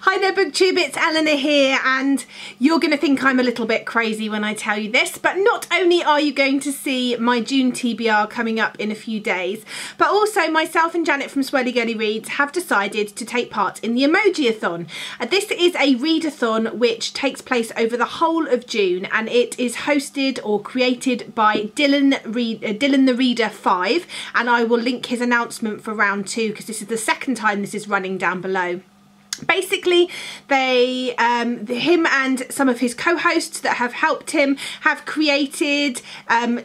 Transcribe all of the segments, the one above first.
Hi there booktube, it's Eleanor here, and you're going to think I'm a little bit crazy when I tell you this, but not only are you going to see my June TBR coming up in a few days, but also myself and Janet from Swirly Girly Reads have decided to take part in the Emojiathon. This is a readathon which takes place over the whole of June, and it is hosted or created by Dylan the Reader 5, and I will link his announcement for round 2 because this is the second time this is running down below. Basically, him and some of his co-hosts that have helped him have created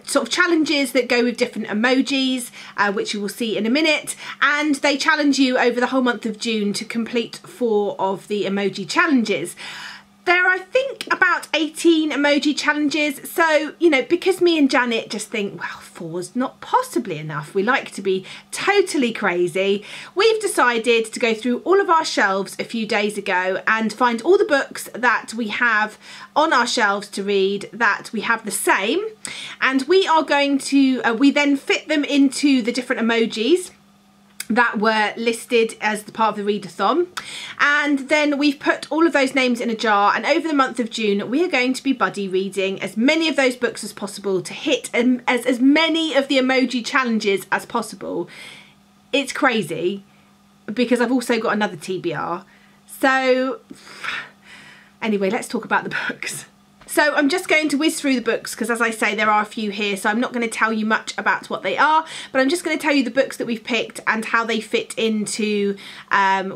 sort of challenges that go with different emojis, which you will see in a minute, and they challenge you over the whole month of June to complete 4 of the emoji challenges. There are, I think, about 18 emoji challenges, so, you know, because me and Janet just think, well, 4's not possibly enough, we like to be totally crazy, we've decided to go through all of our shelves a few days ago and find all the books that we have on our shelves to read that we have the same, and we are going to, we then fit them into the different emojis that were listed as the part of the readathon, and then we've put all of those names in a jar, and over the month of June we are going to be buddy reading as many of those books as possible to hit as many of the emoji challenges as possible. It's crazy because I've also got another TBR. So anyway, let's talk about the books. So I'm just going to whiz through the books because, as I say, there are a few here, so I'm not going to tell you much about what they are, but I'm just going to tell you the books that we've picked and how they fit into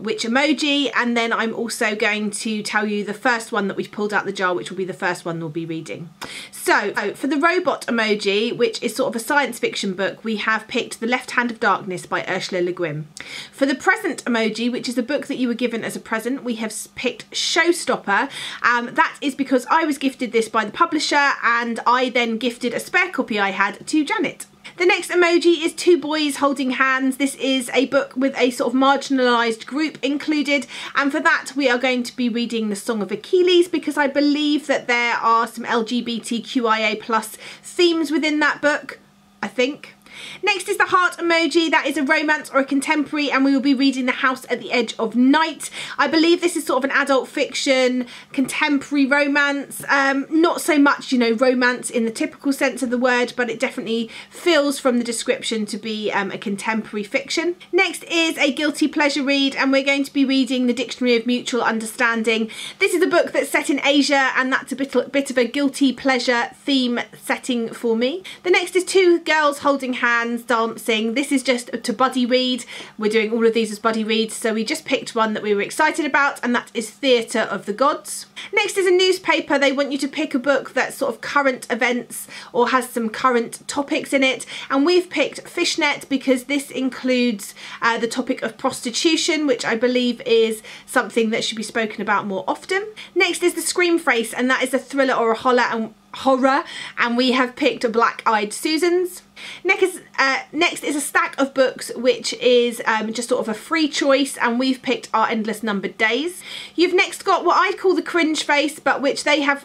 which emoji, and then I'm also going to tell you the first one that we've pulled out the jar, which will be the first one we'll be reading. So for the robot emoji, which is sort of a science fiction book, we have picked The Left Hand of Darkness by Ursula Le Guin. For the present emoji, which is a book that you were given as a present, we have picked Showstopper. That is because I was gifted this by the publisher, and I then gifted a spare copy I had to Janet. The next emoji is Two Boys Holding Hands. This is a book with a sort of marginalised group included, and for that we are going to be reading The Song of Achilles because I believe that there are some LGBTQIA+ themes within that book, I think. Next is the heart emoji. That is a romance or a contemporary, and we will be reading The House at the Edge of Night. I believe this is sort of an adult fiction, contemporary romance. Not so much, you know, romance in the typical sense of the word, but it definitely feels from the description to be a contemporary fiction. Next is a guilty pleasure read, and we're going to be reading The Dictionary of Mutual Understanding. This is a book that's set in Asia, and that's a bit of a guilty pleasure theme setting for me. The next is Two Girls Holding Hands Dancing. This is just to buddy read. We're doing all of these as buddy reads, so we just picked one that we were excited about, and that is Theatre of the Gods. Next is a newspaper. They want you to pick a book that's sort of current events or has some current topics in it, and we've picked Fishnet because this includes the topic of prostitution, which I believe is something that should be spoken about more often. Next is the Scream Face, and that is a thriller or a horror, and we have picked Black Eyed Susans. Next is a stack of books which is just sort of a free choice, and we've picked Our Endless Numbered Days. You've next got what I call the cringe face, but which they have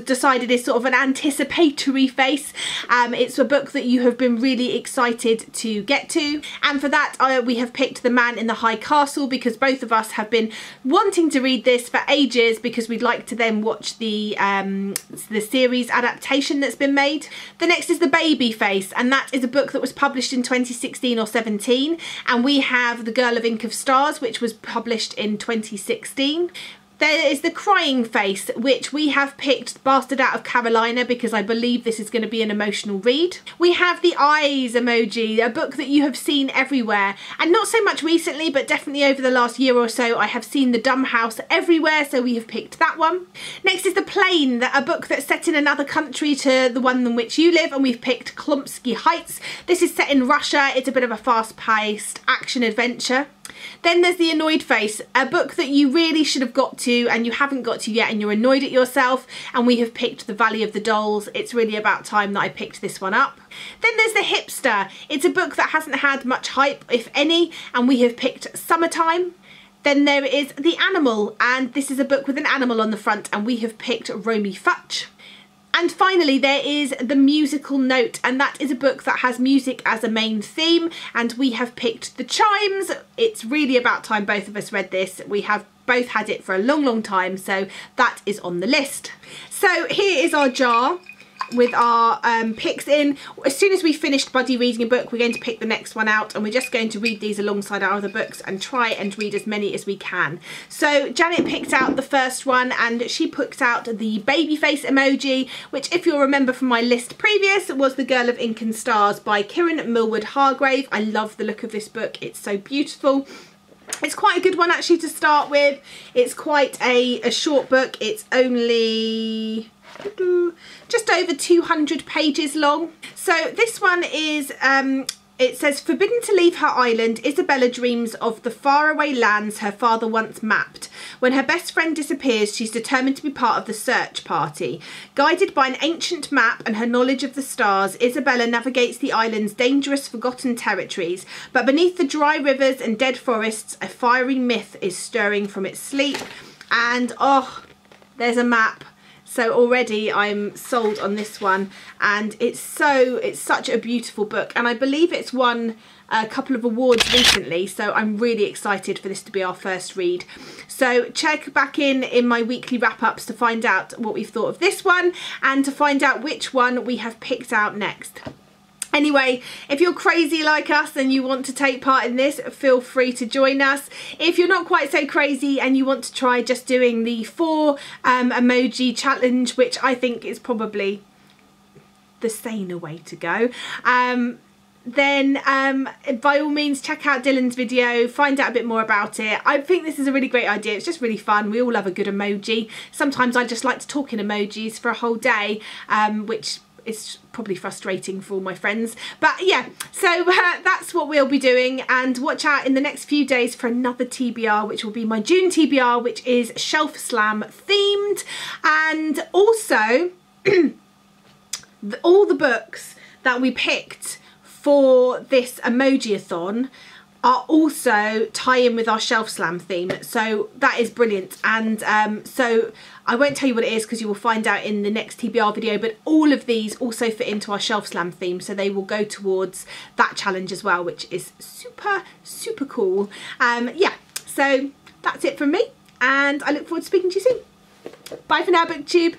decided is sort of an anticipatory face. It's a book that you have been really excited to get to, and for that we have picked The Man in the High Castle because both of us have been wanting to read this for ages because we'd like to then watch the series adaptation that's been made. The next is The Baby Face, and that is a book that was published in 2016 or 17, and we have The Girl of Ink of Stars, which was published in 2016. There is The Crying Face, which we have picked Bastard Out of Carolina because I believe this is going to be an emotional read. We have The Eyes emoji, a book that you have seen everywhere, and not so much recently, but definitely over the last year or so I have seen The Dumb House everywhere, so we have picked that one. Next is The Plane, a book that's set in another country to the one in which you live, and we've picked Klomsky Heights. This is set in Russia. It's a bit of a fast-paced action adventure. Then there's The Annoyed Face, a book that you really should have got to and you haven't got to yet and you're annoyed at yourself, and we have picked The Valley of the Dolls. It's really about time that I picked this one up. Then there's The Hipster. It's a book that hasn't had much hype, if any, and we have picked Summertime. Then there is The Animal, and this is a book with an animal on the front, and we have picked Romy Futch. And finally, there is the musical note, and that is a book that has music as a main theme, and we have picked The Chimes. It's really about time both of us read this. We have both had it for a long time, so that is on the list. So here is our jar with our picks in. As soon as we finished Buddy reading a book, we're going to pick the next one out, and we're just going to read these alongside our other books and try and read as many as we can. So Janet picked out the first one, and she picked out the baby face emoji, which, if you'll remember from my list previous, was The Girl of Ink and Stars by Kieran Millward Hargrave. I love the look of this book. It's so beautiful. It's quite a good one actually to start with. It's quite a short book. It's only just over 200 pages long. So this one is it says, forbidden to leave her island, Isabella dreams of the faraway lands her father once mapped. When her best friend disappears, she's determined to be part of the search party. Guided by an ancient map and her knowledge of the stars, Isabella navigates the island's dangerous forgotten territories. But beneath the dry rivers and dead forests, a fiery myth is stirring from its sleep. And oh, there's a map. So already I'm sold on this one, and it's such a beautiful book, and I believe it's won a couple of awards recently, so I'm really excited for this to be our first read. So check back in my weekly wrap-ups to find out what we've thought of this one and to find out which one we have picked out next. Anyway, if you're crazy like us and you want to take part in this, feel free to join us. If you're not quite so crazy and you want to try just doing the 4 emoji challenge, which I think is probably the saner way to go, then by all means check out Dylan's video, find out a bit more about it. I think this is a really great idea. It's just really fun. We all love a good emoji. Sometimes I just like to talk in emojis for a whole day, which is probably frustrating for all my friends, but yeah, so that's what we'll be doing. And watch out in the next few days for another TBR, which will be my June TBR, which is Shelf Slam themed. And also all the books that we picked for this Emojiathon are also tie in with our Shelf Slam theme, so that is brilliant. And so I won't tell you what it is because you will find out in the next TBR video, but all of these also fit into our Shelf Slam theme, so they will go towards that challenge as well, which is super cool. Yeah, so that's it from me, and I look forward to speaking to you soon. Bye for now, BookTube.